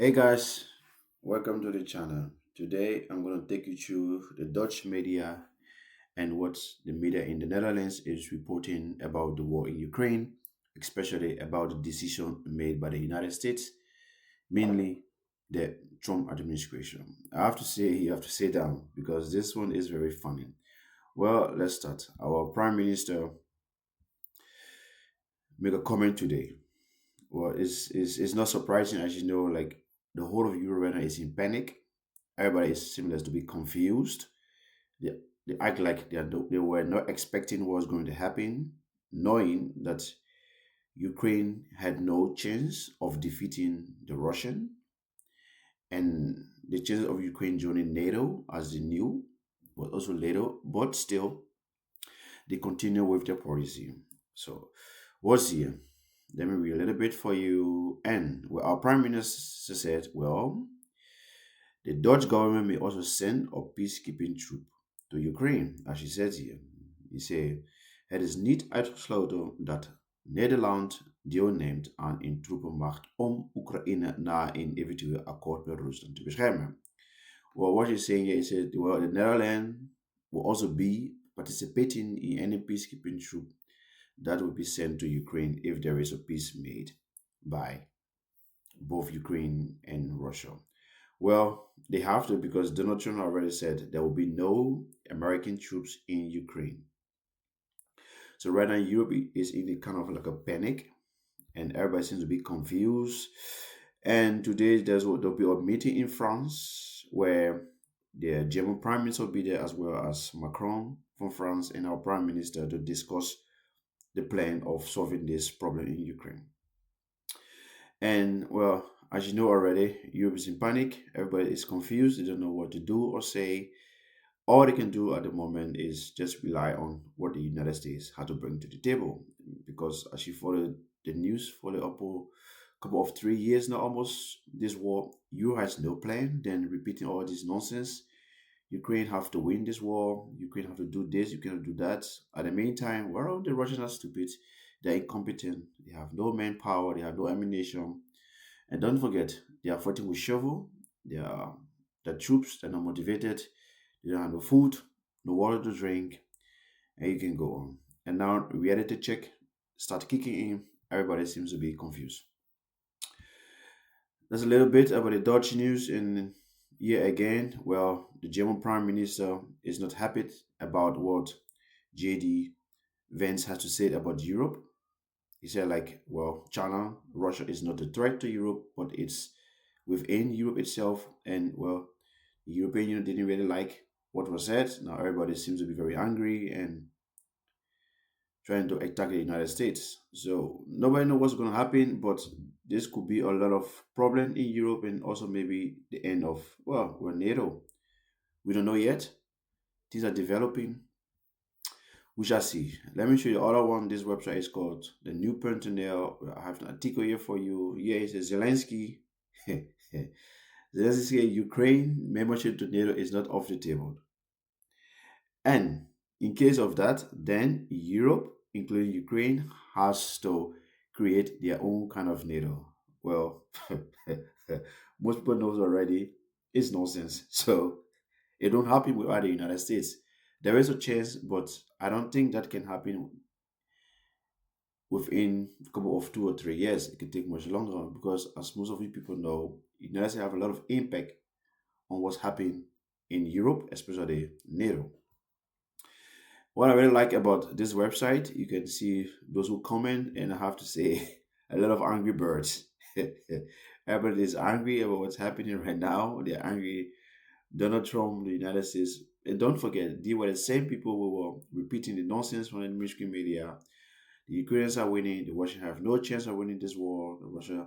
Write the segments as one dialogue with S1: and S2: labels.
S1: Hey guys, welcome to the channel. Today I'm going to take you through the Dutch media and what the media in the Netherlands is reporting about the war in Ukraine, especially about the decision made by the United States, mainly the Trump administration. I have to say, you have to sit down because this one is very funny. Well, let's start. Our Prime Minister made a comment today. Well, it's not surprising, as you know, like the whole of Europe right now is in panic. Everybody is seems to be confused. They act like they were not expecting what was going to happen, knowing that Ukraine had no chance of defeating the Russian, and the chances of Ukraine joining NATO, as they knew, was also later, but still they continue with their policy. So, what's here? Let me read a little bit for you. And well, our prime minister said, well, the Dutch government may also send a peacekeeping troop to Ukraine, as he says here. He said, het is niet uitgesloten dat Nederland deelneemt aan een troepenmacht om Oekraïne na een eventueel akkoord met Rusland te beschermen. Well, what he's saying here is that, well, the Netherlands will also be participating in any peacekeeping troop that will be sent to Ukraine if there is a peace made by both Ukraine and Russia. Well, they have to because Donald Trump already said there will be no American troops in Ukraine. So right now Europe is in a kind of like a panic, and everybody seems to be confused. And today there'll be a meeting in France where the German Prime Minister will be there as well as Macron from France and our Prime Minister to discuss the plan of solving this problem in Ukraine. And well, as you know already, Europe is in panic. Everybody is confused. They don't know what to do or say. All they can do at the moment is just rely on what the United States had to bring to the table. Because as you follow the news for the upper couple of 3 years now, almost this war, Europe has no plan. Then repeating all this nonsense. Ukraine have to win this war. Ukraine have to do this. Ukraine have to do that. At the meantime, well, the Russians are stupid. They're incompetent. They have no manpower. They have no ammunition. And don't forget, they are fighting with shovel. They are the troops. They're not motivated. They don't have no food, no water to drink, and you can go on. And now reality check start kicking in. Everybody seems to be confused. There's a little bit about the Dutch news, and here again, well, the German Prime Minister is not happy about what JD Vance has to say about Europe. He said, like, well, China, Russia is not a threat to Europe, but it's within Europe itself. And, well, the European Union didn't really like what was said. Now everybody seems to be very angry and trying to attack the United States. So nobody knows what's going to happen, but this could be a lot of problem in Europe and also maybe the end of, well, NATO. We don't know yet. Things are developing. We shall see. Let me show you the other one. This website is called the New Personal. I have an article here for you. Here it says Zelensky. Zelensky says Ukraine membership to NATO is not off the table. And in case of that, then Europe, including Ukraine, has to create their own kind of NATO. Well, most people knows already it's nonsense. So it don't happen without the United States. There is a chance, but I don't think that can happen within a couple of 2 or 3 years. It could take much longer because, as most of you people know, the United States have a lot of impact on what's happening in Europe, especially NATO. What I really like about this website, you can see those who comment, and I have to say, a lot of angry birds. Everybody is angry about what's happening right now. They're angry. Donald Trump, the United States, and don't forget, they were the same people who were repeating the nonsense from the mainstream media. The Ukrainians are winning. The Russians have no chance of winning this war. The Russia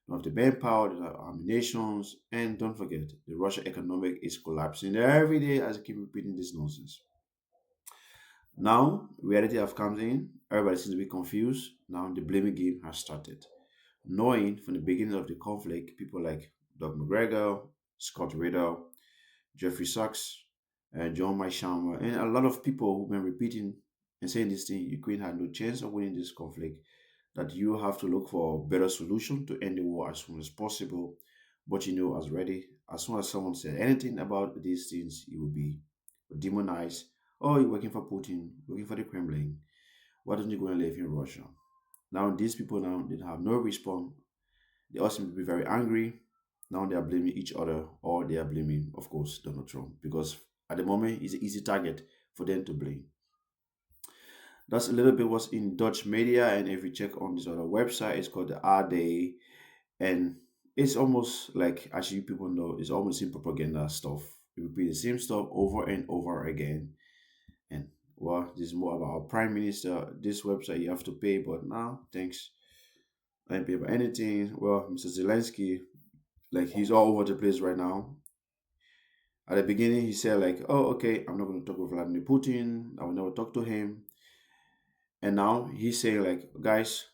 S1: don't have the manpower, they don't have ammunition, and don't forget, the Russian economic is collapsing every day as I keep repeating this nonsense. Now, reality have come in. Everybody seems to be confused. Now, the blaming game has started. Knowing from the beginning of the conflict, people like Doug McGregor, Scott Ritter, Jeffrey Sachs, and John Maishama, and a lot of people who've been repeating and saying this thing, Ukraine had no chance of winning this conflict, that you have to look for a better solution to end the war as soon as possible. But as ready, as soon as someone said anything about these things, it will be demonized. Oh, you're working for Putin, working for the Kremlin. Why don't you go and live in Russia? Now these people now they have no response. They all seem to be very angry. Now they are blaming each other, or they are blaming, of course, Donald Trump, because at the moment he's an easy target for them to blame. That's a little bit what's in Dutch media, and if you check on this other website, it's called the AD, and it's almost like, as you people know, it's almost in propaganda stuff. It repeat the same stuff over and over again, and well, this is more about our prime minister. This website you have to pay, but now thanks, I ain't pay for anything. Well, Mr. Zelensky, like he's all over the place right now. At the beginning, he said like, "Oh, okay, I'm not going to talk with Vladimir Putin. I will never talk to him." And now he's saying like, "Guys,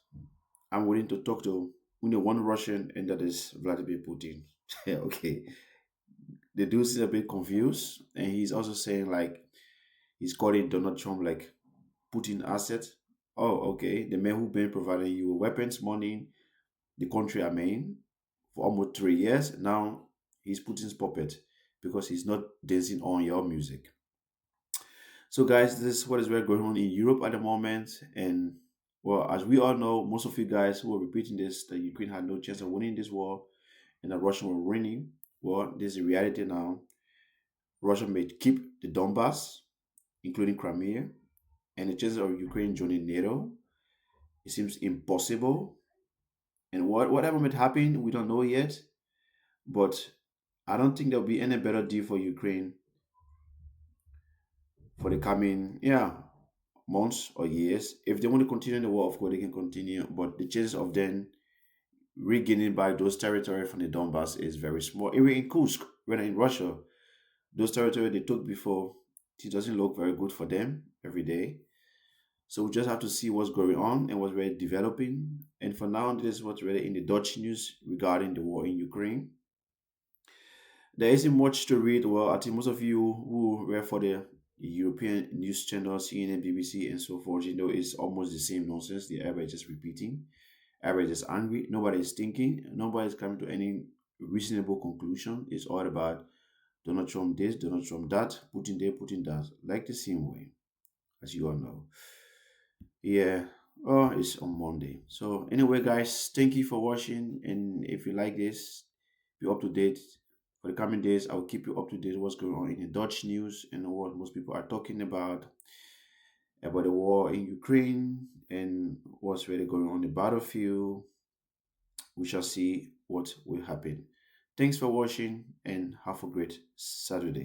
S1: I'm willing to talk to only one Russian, and that is Vladimir Putin." Yeah, okay. The dude is a bit confused, and he's also saying like he's calling Donald Trump like Putin asset. Oh, okay. The man who been providing you weapons, money, the country I mean, for almost 3 years. Now he's Putin's puppet because he's not dancing on your music. So, guys, this is what is really going on in Europe at the moment. And, well, as we all know, most of you guys who are repeating this, that Ukraine had no chance of winning this war and that Russia were winning. Well, this is a reality now. Russia may keep the Donbas, including Crimea, and the chances of Ukraine joining NATO, it seems impossible. And whatever might happen, we don't know yet. But I don't think there'll be any better deal for Ukraine for the coming, months or years. If they want to continue the war, of course they can continue. But the chances of them regaining back those territory from the Donbass is very small. Even in Kursk, when in Russia, those territory they took before, it doesn't look very good for them every day. So we just have to see what's going on and what's really developing. And for now, this is what's really in the Dutch news regarding the war in Ukraine. There isn't much to read. Well, I think most of you who were for the European news channels, CNN, BBC, and so forth, it's almost the same nonsense. The everybody just repeating. Everybody just angry. Nobody is thinking. Nobody is coming to any reasonable conclusion. It's all about Donald Trump this, Donald Trump that, Putin there, Putin that, like the same way, as you all know. Yeah. Oh, it's on Monday. So anyway, guys, thank you for watching. And if you like this, be up to date. For the coming days, I'll keep you up to date what's going on in the Dutch news and what most people are talking about the war in Ukraine and what's really going on in the battlefield. We shall see what will happen. Thanks for watching and have a great Saturday.